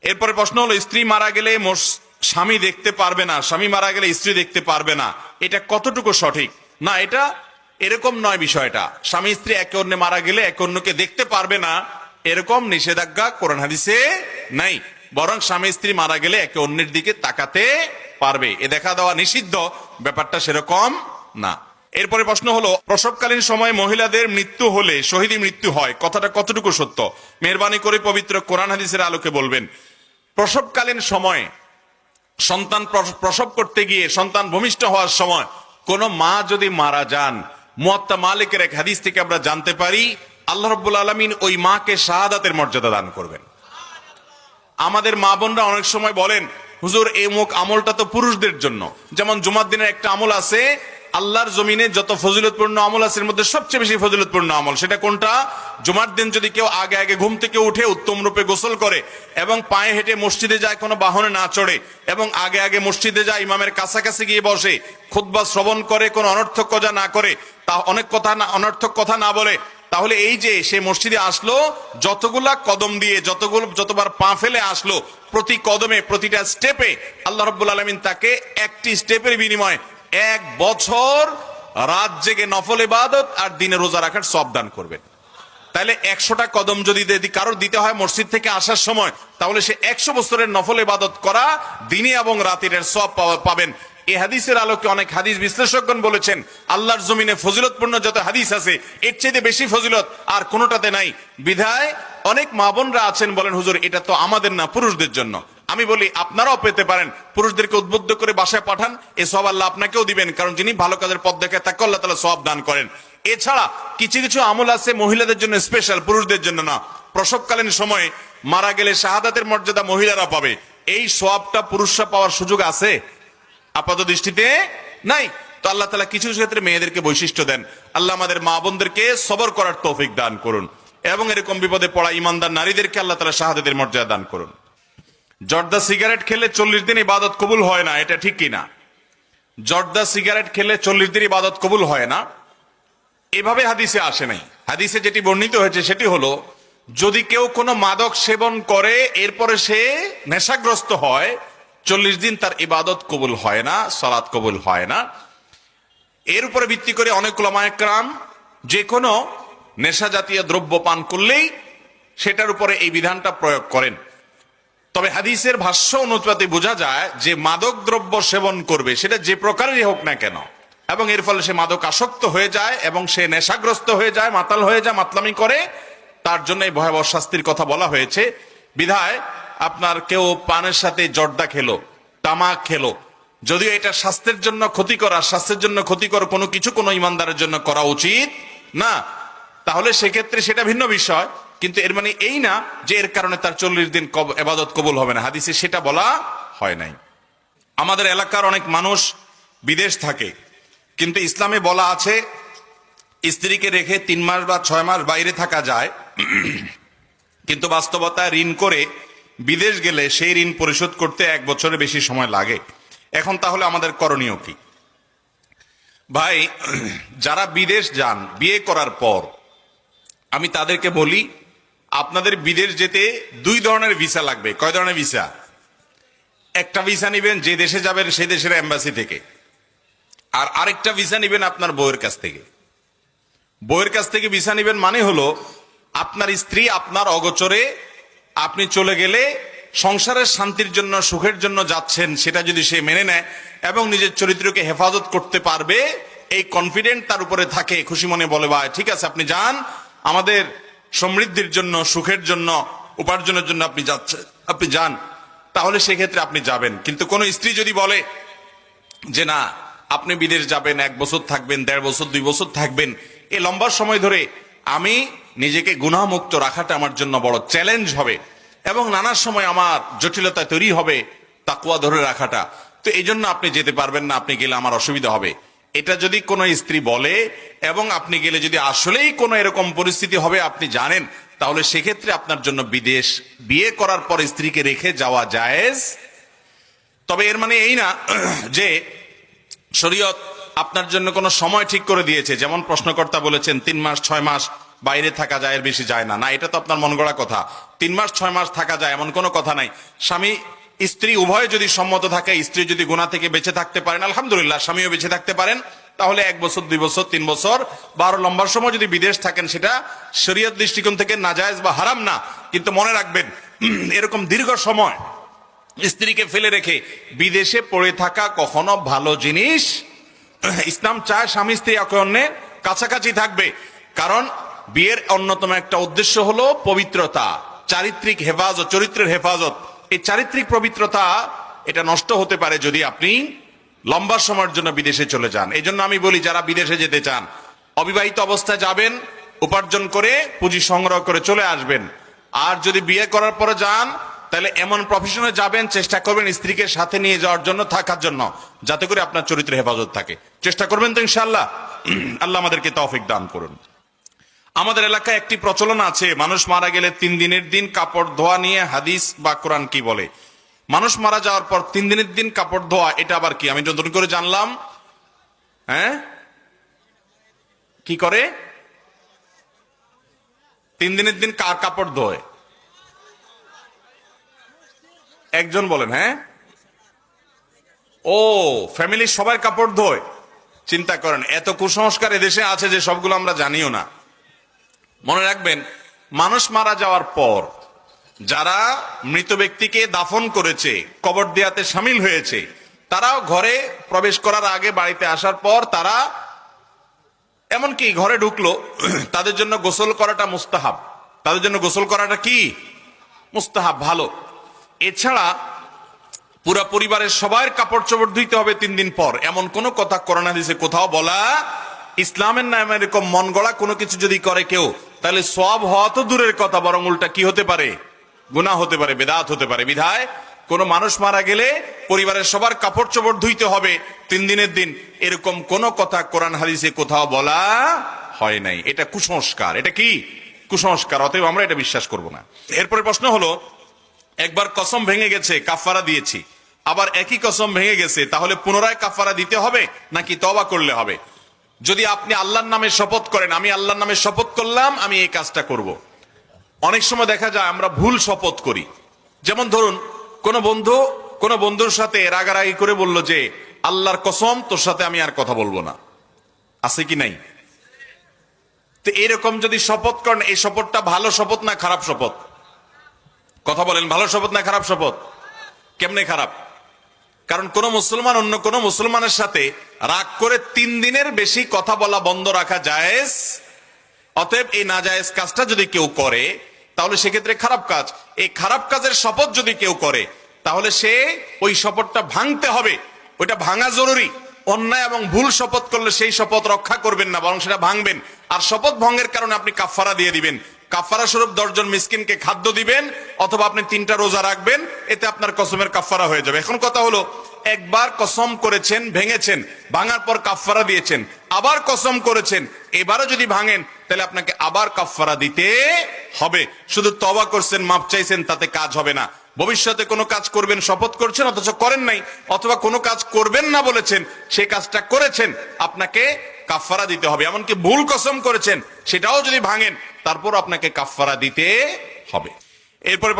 এরপরে প্রশ্ন হলো, স্ত্রী মারা গেলে স্বামী দেখতে পারবে না, স্বামী মারা গেলে স্ত্রী দেখতে পারবে না, এটা কতটুকু সঠিক? না, এটা এরকম নয় বিষয়টা। স্বামী স্ত্রী একে অন্যে মারা গেলে একে অন্যকে দেখতে পারবে না এরকম নিষেধাজ্ঞা কোরআন হাদিসে নাই। বরং স্বামী স্ত্রী মারা গেলে একে অন্যের দিকে তাকাতে পারবে, এ দেখা দেওয়া নিষিদ্ধ, ব্যাপারটা সেরকম না। এরপরে প্রশ্ন হলো, প্রসবকালীন সময়ে মহিলাদের মৃত্যু হলে শহীদী মৃত্যু হয়, কথাটা কতটুকু সত্য? মেহরবানি করে পবিত্র কোরআন হাদিসের আলোকে বলবেন। প্রসবকালীন সময়ে সন্তান প্রসব করতে গিয়ে সন্তান ভূমিষ্ঠ হওয়ার সময় কোন মা যদি মারা যান, মুয়াত্তা মালিকের এক হাদিস থেকে আমরা জানতে পারি আল্লাহ রাব্বুল আলামিন ওই মাকে শাহাদাতের মর্যাদা দান করবেন। আমাদের মা বোনরা অনেক সময় বলেন, হুজুর এই মুখ আমলটা তো পুরুষদের জন্য। যেমন জুমার দিনের একটা আমল আছে, আল্লাহর জমিনে যত ফজিলতপূর্ণ আমল আছে এর মধ্যে সবচেয়ে বেশি ফজিলতপূর্ণ আমল সেটা কোনটা? জুমার দিন যদি কেউ আগে আগে ঘুম থেকে উঠে উত্তম রূপে গোসল করে এবং পায়ে হেঁটে মসজিদে যায়, কোনো বাহনে না চড়ে, এবং আগে আগে মসজিদে যায়, ইমামের কাছাকাছি গিয়ে বসে, খুতবা শ্রবণ করে, কোনো অনর্থক কথা না করে, তা অনর্থক কথা না বলে, তাহলে এই যে সে মসজিদে আসলো, যতগুলা কদম দিয়ে যতবার পা ফেলে আসলো, প্রতি কদমে প্রতিটা স্টেপে আল্লাহ রাব্বুল আলামিন তাকে একটি স্টেপের বিনিময়ে 1 বছর রাত জেগে নফল ইবাদত আর দিনে রোজা রাখার সওয়াব দান করবেন। তাহলে 100টা কদম যদি কারোর দিতে হয় মসজিদ থেকে আসার সময়, তাহলে সে 100 বছরের নফল ইবাদত করা দিনে এবং রাতের সওয়াব পাবেন। এই হাদিসের আলোকে অনেক হাদিস বিশ্লেষকগণ বলেছেন, আল্লাহর জমিনে ফজিলতপূর্ণ যত হাদিস আছে এর চাইতে বেশি ফজিলত আর কোনোটাতে নাই। বিধায় অনেক মা বোনরা আছেন বলেন, হুজুর এটা তো আমাদের না, পুরুষদের জন্য। আমি বলি আপনারাও পেতে পারেন, পুরুষদেরকে উদ্বুদ্ধ করে বাসায় পাঠান, এ সওয়াব আল্লাহ আপনাকেও দিবেন, কারণ যিনি ভালো কাজের পথ দেখায় তাকে আল্লাহ তাআলা সওয়াব দান করেন। এছাড়া কিছু কিছু আমল আছে মহিলাদের জন্য স্পেশাল, পুরুষদের জন্য না। প্রসবকালীন সময়ে মারা গেলে শাহাদাতের মর্যাদা মহিলারা পাবে, এই সওয়াবটা পুরুষরা পাওয়ার সুযোগ আছে? আপাত দৃষ্টিতে নাই। তো আল্লাহ তাআলা কিছু ক্ষেত্রে মেয়েদেরকে বৈশিষ্ট্য দেন। আল্লাহ আমাদের মা বোনদেরকে সবর করার তৌফিক দান করুন, এবং এরকম বিপদে পড়া ইমানদার নারীদেরকে আল্লাহ তাআলা শাহাদাতের মর্যাদা দান করুন। জর্দা সিগারেট খেলে 40 দিন ইবাদত কবুল হয় না, এটা ঠিক কিনা? জর্দা সিগারেট খেলে 40 দিন ইবাদত কবুল হয় না, এভাবে হাদিসে আসে নাই। হাদিসে যেটি বর্ণিত হয়েছে সেটি হলো, যদি কেউ কোনো মাদক সেবন করে এরপরে সে নেশাগ্রস্ত হয়, 40 দিন তার ইবাদত কবুল হয় না, সালাত কবুল হয় না। এর উপরে ভিত্তি করে অনেক উলামায়ে কেরাম যে কোনো নেশা জাতীয় দ্রব্য পান করলেই সেটার উপরে এই বিধানটা প্রয়োগ করেন। তবে হাদিসের ভাষ্য অনুপাতে বোঝা যায় যে মাদক দ্রব্য সেবন করবে সেটা যে প্রকারেরই হোক না কেন, এবং এর ফলে সে মাদক আসক্ত হয়ে যায় এবং সে নেশাগ্রস্ত হয়ে যায়, মাতাল হয়ে যায়, মাতলামি করে, তার জন্য এই ভয়াবহ শাস্তির কথা বলা হয়েছে। বিধায় আপনার কেউ পানের সাথে জর্দা খেলো, তামাক খেলো, যদিও এটা স্বাস্থ্যের জন্য ক্ষতিকর, আর স্বাস্থ্যের জন্য ক্ষতিকর কোনো কিছু কোনো ইমানদারের জন্য করা উচিত না, তাহলে সেক্ষেত্রে সেটা ভিন্ন বিষয়। কিন্তু এর মানে এই না যে এর কারণে তার 40 দিন ইবাদত কবুল হবে না, হাদিসে সেটা বলা হয় নাই। আমাদের এলাকার অনেক মানুষ বিদেশ থাকে, কিন্তু ইসলামে বলা আছে স্ত্রীকে রেখে 3 মাস বা 6 মাস বাইরে থাকা যায়, কিন্তু বাস্তবতায় ঋণ করে বিদেশ গেলে সেই ঋণ পরিশোধ করতে 1 বছরের বেশি সময় লাগে। এখন তাহলে আমাদের করণীয় কি? ভাই, যারা বিদেশ যান বিয়ে করার পর, আমি তাদেরকে বলি আপনাদের বিদেশ যেতে 2 ধরনের ভিসা লাগবে। কয় ধরনের ভিসা? একটা ভিসা নিবেন যে দেশে যাবেন সেই দেশের এম্বাসি থেকে, আর আরেকটা ভিসা নিবেন আপনার বউয়ের কাছ থেকে। বউয়ের কাছ থেকে ভিসা নিবেন মানে হলো আপনার স্ত্রী আপনার অগোচরে আপনি চলে গেলে সংসারের শান্তির জন্য, সুখের জন্য যাচ্ছেন, সেটা যদি সে মেনে নেয় এবং নিজের চরিত্রকে হেফাজত করতে পারবে, এই কনফিডেন্ট তার উপরে থাকে, খুশি মনে বলে ভাই ঠিক আছে আপনি যান, আমাদের সমৃদ্ধির জন্য, সুখের জন্য, উপার্জনের জন্য আপনি যাচ্ছেন, আপনি যান, তাহলে সেক্ষেত্রে আপনি যাবেন। কিন্তু কোন স্ত্রী যদি বলে যে না আপনি বিদেশ যাবেন, 1 বছর থাকবেন, 1.5 বছর, 2 বছর থাকবেন, এই লম্বা সময় ধরে আমি নিজেকে গুনাহমুক্ত রাখাটা আমার জন্য বড় চ্যালেঞ্জ হবে এবং নানা সময় আমার জটিলতা তৈরি হবে তাকওয়া ধরে রাখাটা, তো এই জন্য আপনি যেতে পারবেন না, আপনি গেলে আমার অসুবিধা হবে, এটা যদি কোনো স্ত্রী বলে এবং আপনি গেলে যদি আসলেই কোনো এরকম পরিস্থিতি হবে আপনি জানেন, তাহলে সেক্ষেত্রে আপনার জন্য বিদেশ বিয়ে করার পর স্ত্রীকে রেখে যাওয়া জায়েজ। তবে এর মানে এই না যে শরীয়ত আপনার জন্য কোনো সময় ঠিক করে দিয়েছে, যেমন প্রশ্নকর্তা বলেছেন 3 মাস, 6 মাস, বাইরে থাকা যায়, এর বেশি যায় না। না, এটা তো আপনার মন গড়া কথা। 3 মাস 6 মাস থাকা যায় এমন কোনো কথা নাই। স্বামী স্ত্রী উভয়ে যদি সম্মত থাকে, স্ত্রী যদি গুনাহ থেকে বেঁচে থাকতে পারেন আলহামদুলিল্লাহ, স্বামীও বেঁচে থাকতে পারেন, তাহলে 1 বছর 2 বছর 3 বছর বা আরো লম্বা সময় যদি বিদেশ থাকেন, সেটা শরীয়ত দৃষ্টিকোণ থেকে নাজায়েজ বা হারাম না। কিন্তু মনে রাখবেন, এরকম দীর্ঘ সময় স্ত্রীকে ফেলে রেখে বিদেশে পড়ে থাকা কখনো ভালো জিনিস। ইসলাম চায় স্বামী স্ত্রী একে অন্যের কাছাকাছি থাকবে, কারণ বিয়ের অন্যতম একটা উদ্দেশ্য হলো পবিত্রতা, চারিত্রিক হেফাজত, চরিত্রের হেফাজত। এই চারিত্রিক পবিত্রতা এটা নষ্ট হতে পারে যদি আপনি লম্বা সময়ের জন্য বিদেশে চলে যান। এই জন্য আমি বলি, যারা বিদেশে যেতে চান অবিবাহিত অবস্থায় যাবেন, উপার্জন করে পুঁজি সংগ্রহ করে চলে আসবেন। আর যদি বিয়ে করার পরে যান, তাহলে এমন প্রফেশনে যাবেন, চেষ্টা করবেন স্ত্রীকে সাথে নিয়ে যাওয়ার জন্য, থাকার জন্য, যাতে করে আপনার চরিত্রের হেফাজত থাকে। চেষ্টা করবেন তো ইনশাআল্লাহ? আল্লাহ আমাদেরকে তৌফিক দান করুন। আমাদের এলাকায় একটি প্রচলন আছে, মানুষ মারা গেলে 3 দিনের দিন কাপড় ধোয়া নিয়ে হাদিস বা কোরআন কি বলে? মানুষ মারা যাওয়ার পর 3 দিনের দিন কাপড় ধোয়া, এটা আবার কি? আমি নতুন করে জানলাম। হ্যাঁ, কি করে 3 দিনের দিন কার কাপড় ধোয়? একজন বলেন। হ্যাঁ, ও, ফ্যামিলির সবাই কাপড় ধোয়। চিন্তা করেন, এত কুসংস্কার এদেশে আছে যে সবগুলো আমরা জানিও না। মনে রাখবেন, মানুষ মারা যাওয়ার পর যারা মৃত ব্যক্তিকে দাফন করেছে, কবর দেয়াতে সামিল হয়েছে, তারাও ঘরে প্রবেশ করার আগে, বাড়িতে আসার পর তারা এমনকি ঘরে ঢুকলো, তাদের জন্য গোসল করাটা মুস্তাহাব। তাদের জন্য গোসল করাটা কি? মুস্তাহাব, ভালো। এছাড়া পুরা পরিবারের সবার কাপড় চোপড় ধুইতে হবে 3 দিন পর, এমন কোন কথা কোরআন হাদিসে কোথাও বলা। ইসলামের নামে এরকম মন গড়া কোনো কিছু যদি করে কেউ, তাহলে সওয়াব হওয়া তো দূরের কথা, বরং উল্টা কি হতে পারে? গুনাহ হতে পারে, বেদাত হতে পারে। বিধায় কোন মানুষ মারা গেলে পরিবারের সবার কাপড় চোপড় ধুইতে হবে 3 দিনের দিন, এরকম কোন কথা কোরআন হাদিসে কোথাও বলা হয় নাই। এটা কুসংস্কার। এটা কি? কুসংস্কার। অতএব আমরা এটা বিশ্বাস করব না। এরপরে প্রশ্ন হলো, একবার কসম ভেঙে গেছে, কাফারা দিয়েছি, আবার একই কসম ভেঙে গেছে, তাহলে পুনরায় কাফারা দিতে হবে নাকি তওবা করলে হবে? যদি আপনি আল্লাহর নামে শপথ করেন, আমি আল্লাহর নামে শপথ করলাম আমি এই কাজটা করব। অনেক সময় দেখা যায় আমরা ভুল শপথ করি। যেমন ধরুন, কোন বন্ধুর সাথে রাগারাগি করে বলল যে আল্লাহর কসম তোর সাথে আমি আর কথা বলবো না। আছে কি নাই? তো এরকম যদি শপথ করেন, এই শপথটা ভালো শপথ না খারাপ শপথ? কথা বলেন, ভালো শপথ না খারাপ শপথ? কেমনে খারাপ? কারণ কোন মুসলমান অন্য কোন মুসলমানের সাথে রাগ করে 3 দিনের বেশি কথা বলা বন্ধ রাখা জায়েজ। অতএব এই নাজায়েজ কাজটা যদি কেউ করে, তাহলে সেক্ষেত্রে খারাপ কাজ। এই খারাপ কাজের শপথ যদি কেউ করে, তাহলে সে ওই শপথটা ভাঙতে হবে। ওইটা ভাঙা জরুরি। অন্যায় এবং ভুল শপথ করলে সেই শপথ রক্ষা করবেন না, বরং সেটা ভাঙবেন। আর শপথ ভঙ্গের কারণে আপনি কাফারা দিয়ে দিবেন। কাফারা স্বরূপ 10 জন মিসকিনকে খাদ্য দিবেন, অথবা আপনি 3টা রোজা রাখবেন, এতে আপনার কসমের কাফারা হয়ে যাবে। এখন কথা হলো, একবার কসম করেছেন, ভেঙেছেন, ভাঙার পর কাফারা দিয়েছেন, আবার কসম করেছেন, এবারও যদি ভাঙেন, তাহলে আপনাকে আবার কাফারা দিতে হবে। শুধু তওবা করছেন, মাপ চাইছেন, তাতে কাজ হবে না। ভবিষ্যতে কোনো কাজ করবেন শপথ করছেন, অথচ করেন নাই, অথবা কোনো কাজ করবেন না বলেছেন, সেই কাজটা করেছেন, আপনাকে কাফারা দিতে হবে। এমনকি ভুল কসম করেছেন, সেটাও যদি ভাঙেন, তারপর আপনাকে কাফারা দিতে হবে। এরপরে